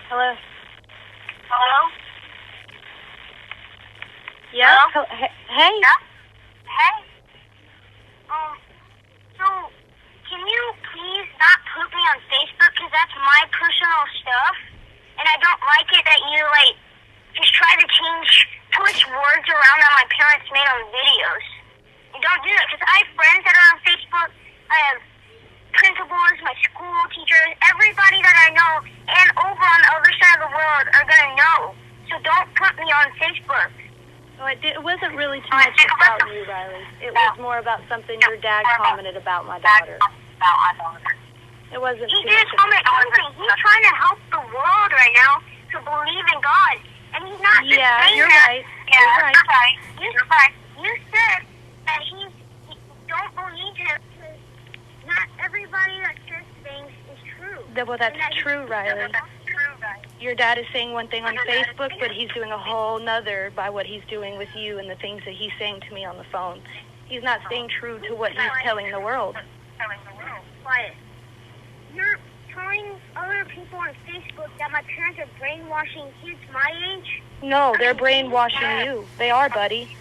Hello? Hello? Yeah? Hello? Hey? Yeah? Hey? So, can you please not put me on Facebook, because that's my personal stuff, and I don't like it that you, just try to twist words around that my parents made on videos. And don't do that, because I have friends that are on Facebook. I have principals, my school teachers, everybody that I know, and over on the other side of the world are going to know. So don't put me on Facebook. Well, it wasn't really too much about you, Riley. It was more about something your dad commented about my daughter. It wasn't He too did much comment something. He's trying to help the world right now to believe in God. And he's not just saying you're that. right. Yeah, You're right. You're right. You said that he don't believe him because not everybody that says things is true. Well, that's true, Riley. Your dad is saying one thing on Facebook, but he's doing a whole nother by what he's doing with you and the things that he's saying to me on the phone. He's not staying true to what he's telling the world. Quiet. You're telling other people on Facebook that my parents are brainwashing kids my age? No, they're brainwashing you. They are, buddy.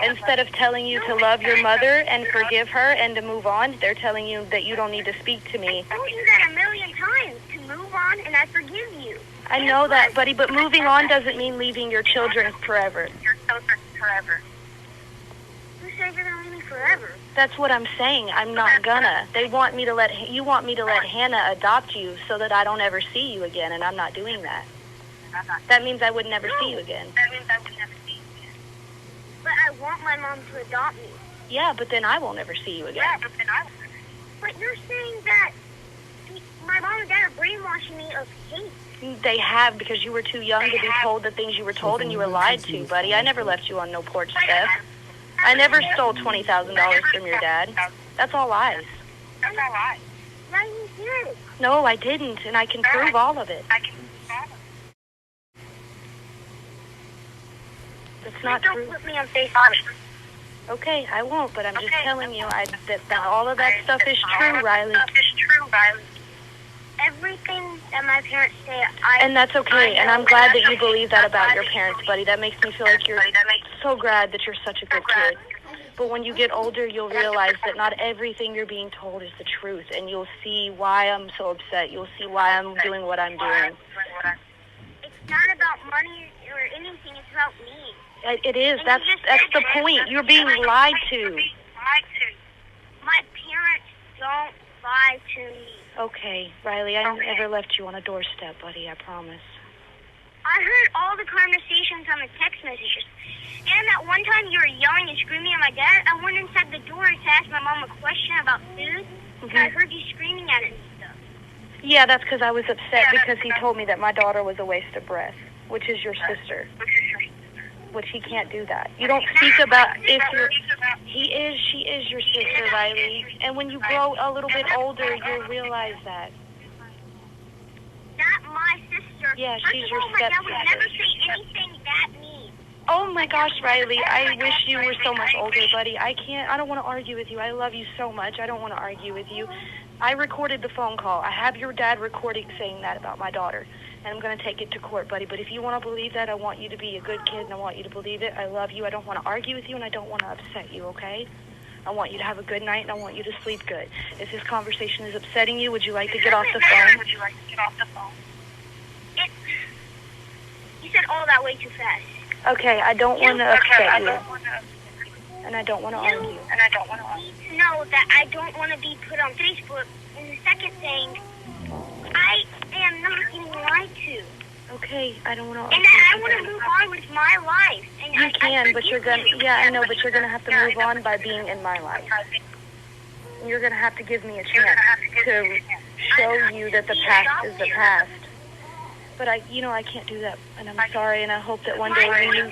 Instead of telling you to love your mother and forgive her and to move on, they're telling you that you don't need to speak to me. I told you that a million times, to move on and I forgive you. I know that, buddy, but moving on doesn't mean leaving your children forever. Who said you're going to leave me forever? That's what I'm saying. I'm not gonna. You want me to let Hannah adopt you so that I don't ever see you again, and I'm not doing that. That means I would never see you again. But I want my mom to adopt me. Yeah, but then I won't ever see you again. But you're saying that my mom and dad are brainwashing me of hate. They have, because you were too young to be told the things you were told, and you were lied to, buddy. I never left you on no porch step. I never stole $20,000 from your dad. That's all lies. Yeah, you did. No, I didn't, and I can prove all of it. That's not true. Don't put me on Facebook. Okay, I won't, but I'm just telling you that all of that stuff is true, Riley. Everything that my parents say, And that's okay, and I'm glad that you believe that about your parents, buddy. That makes me feel like you're so glad that you're such a good kid. But when you get older, you'll realize that not everything you're being told is the truth, and you'll see why I'm so upset. You'll see why I'm doing what I'm doing. It's not about money or anything. It's about me. It is. That's the point. You're being lied to. My parents don't lie to me. Okay, Riley, I never left you on a doorstep, buddy, I promise. I heard all the conversations on the text messages. And that one time you were yelling and screaming at my dad, I went inside the door to ask my mom a question about food, and I heard you screaming at it and stuff. Yeah, that's because I was upset because he told me that my daughter was a waste of breath, which is your sister. Which he can't do that. You don't speak about she is your sister, Riley. And when you grow a little bit older, you'll realize that. Not my sister. Yeah, she's your stepsister. My dad would never say anything that mean. Oh my gosh, Riley, I wish you were so much older, buddy. I don't want to argue with you. I love you so much. I don't want to argue with you. I recorded the phone call. I have your dad recording saying that about my daughter. And I'm going to take it to court, buddy. But if you want to believe that, I want you to be a good kid, and I want you to believe it. I love you. I don't want to argue with you, and I don't want to upset you, okay? I want you to have a good night, and I want you to sleep good. If this conversation is upsetting you, would you like to get off the phone? You said all that way too fast. Okay, I don't want to upset you. And I don't want to argue. You need to know that I don't want to be put on Facebook. And the second thing, I am not getting lied to. Okay, I don't want to argue. And I want to move on with my life. And you can, but you're going to, yeah, I know, but you're going to have to move on by being in my life. You're going to have to give me a chance to show you that the past is the past. But I can't do that, and I'm sorry, and I hope that one day when you...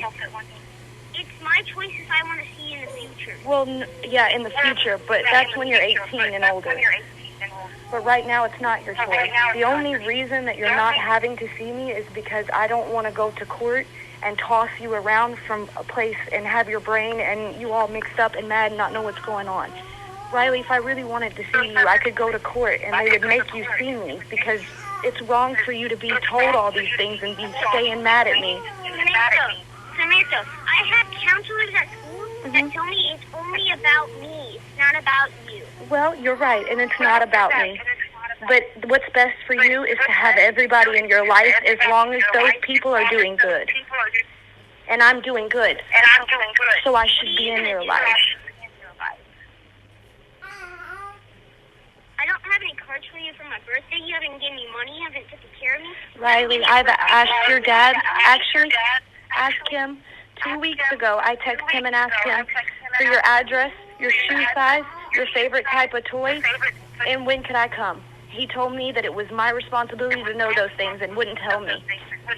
It's my choice if I want to see you in the future. Well, yeah, in the future, but that's when you're 18 and older. But right now, it's not your choice. The only reason that you're not having to see me is because I don't want to go to court and toss you around from a place and have your brain and you all mixed up and mad and not know what's going on. Riley, if I really wanted to see you, I could go to court and they would make you see me because It's wrong for you to be told all these things and be staying mad at me. Samantha, I have counselors at school that tell me it's only about me. It's not about you. Well, you're right, and it's not about me. But what's best for you is to have everybody in your life as long as those people are doing good. And I'm doing good. So I should be in your life. I don't have any cards for you for my birthday. You haven't given me money. You haven't taken care of me. Riley, I've asked your dad. Actually, asked him 2 weeks ago. I texted him and asked him for your address, your shoe size, your favorite type of toys, and when could I come. He told me that it was my responsibility to know those things and wouldn't tell me.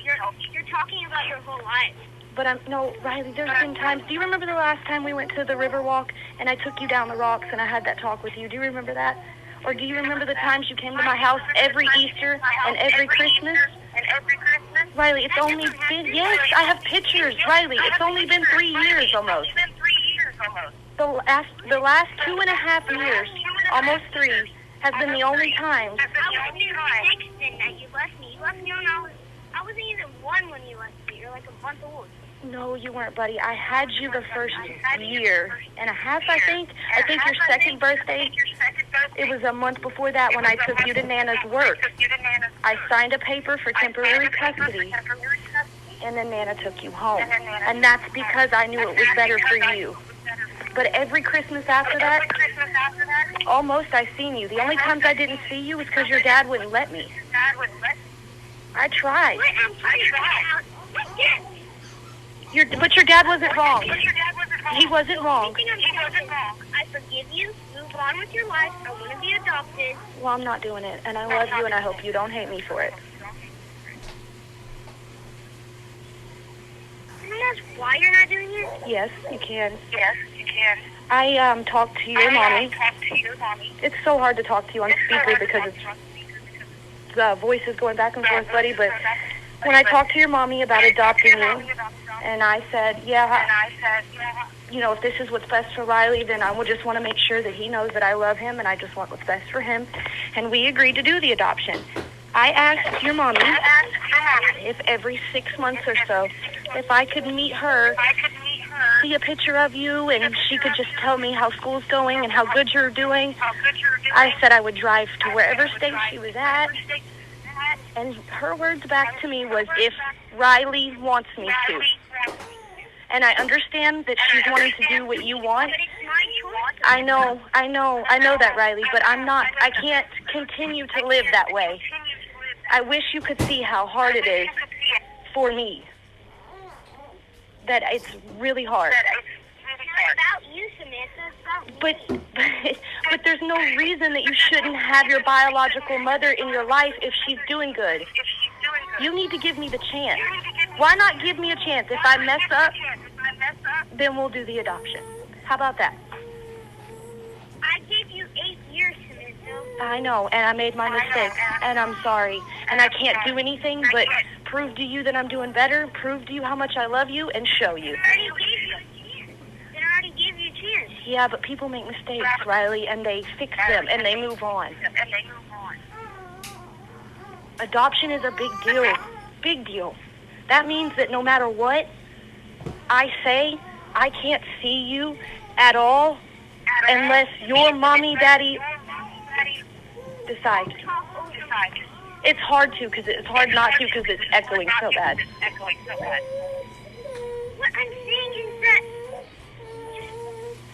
You're talking about your whole life. But no, Riley, there's been times. Do you remember the last time we went to the river walk and I took you down the rocks and I had that talk with you? Do you remember that? Or do you remember the times you came to my house every Easter and every Christmas? Riley, it's only been, yes, I have pictures, Riley. It's only been 3 years almost. The last 2.5 years, almost 3, has been the only times. I was 6 then that you left me. You left me when I wasn't even 1 when you left me. You're like a month old. No, you weren't, buddy. I had you the first year and a half, I think. I think your second birthday, it was a month before that when I took you to Nana's work. I signed a paper for temporary custody, and then Nana took you home. And that's because I knew it was better for you. But every Christmas after that, almost I seen you. The only times I didn't see you was because your dad wouldn't let me. I tried. But your dad wasn't wrong. He wasn't wrong. I forgive you. Move on with your life. I want to be adopted. Well, I'm not doing it, and I love you, and I hope you don't hate me for it. Can I ask why you're not doing it? Yes, you can. I talked to your mommy. It's so hard to talk to you on speaker because the voice is going back and forth, buddy. But when I talked to your mommy about adopting you, and I said, you know, if this is what's best for Riley, then I will just want to make sure that he knows that I love him and I just want what's best for him. And we agreed to do the adoption. I asked your mommy if every 6 months or so, if I could meet her, see a picture of you, and she could just tell me how school's going and how good you're doing. I said I would drive to wherever state she was at. And her words back to me was, if Riley wants me to. And I understand that she's wanting to do what you want. I know that, Riley, but I can't continue to live that way. I wish you could see how hard it is for me. That it's really hard. It's about you, Samantha. It's about you. But there's no reason that you shouldn't have your biological mother in your life if she's doing good. You need to give me the chance. Why not give me a chance? If I mess up, then we'll do the adoption. How about that? I gave you 8 years, Samantha. I know, and I made my mistakes, and I'm sorry. And I can't do anything but prove to you that I'm doing better, prove to you how much I love you, and show you. I already gave you a chance. Yeah, but people make mistakes, Riley, and they fix them, and they move on. Adoption is a big deal. Big deal. That means that no matter what I say, I can't see you at all unless your mommy, daddy decide. It's hard to, because it's hard not to, because it's echoing so bad. What I'm saying is that,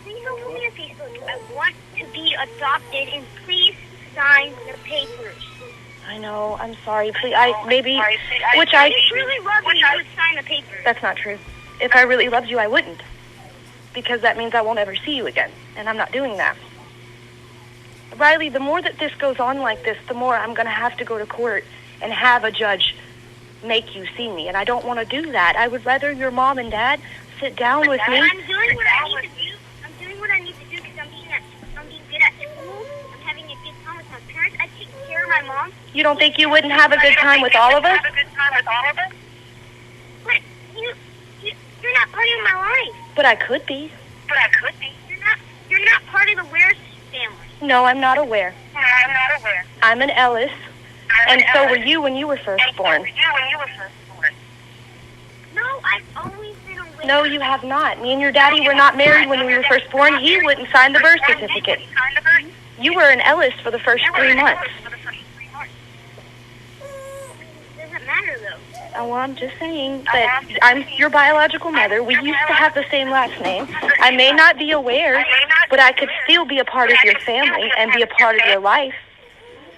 please don't put me on Facebook. I want to be adopted, and please sign the papers. I know. I'm sorry. Please, which If I really love you, you would sign the papers. That's not true. If I really loved you, I wouldn't. Because that means I won't ever see you again. And I'm not doing that. Riley, the more that this goes on like this, the more I'm going to have to go to court and have a judge make you see me. And I don't want to do that. I would rather your mom and dad sit down with me. I'm doing what I need to do. I'm doing what I need to do because I'm being good at school. I'm having a good time with my parents. I take care of my mom. You don't think you wouldn't have a good time with all of us? But you're not part of my life. But I could be. You're not part of the Wares family. No, I'm not aware. I'm an Ellis, And so were you when you were first born. No, I've always been aware. No, you have not. Me and your daddy were not married when we were first born. He wouldn't sign the birth certificate. You were an Ellis for the first 3 months. Doesn't matter, though. Oh, well, I'm just saying that I'm your biological mother. We used to have the same last name. I may not be aware, but I could still be a part of your family and be a part of your life.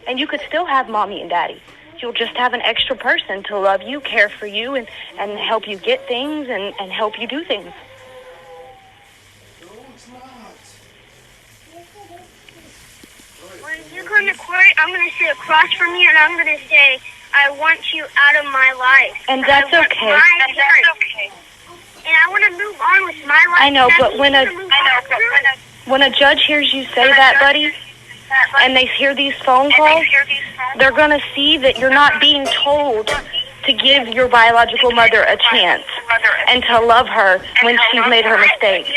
And you could still have mommy and daddy. You'll just have an extra person to love you, care for you, and help you get things and help you do things. When you go to court, I'm going to sit across from you, and I'm going to say, I want you out of my life. And that's okay. And I want to move on with my life. I know, but when a judge hears you say that, buddy, and they hear these phone calls, they're going to see that you're not being told to give your biological mother a chance and to love her when she's made her mistake.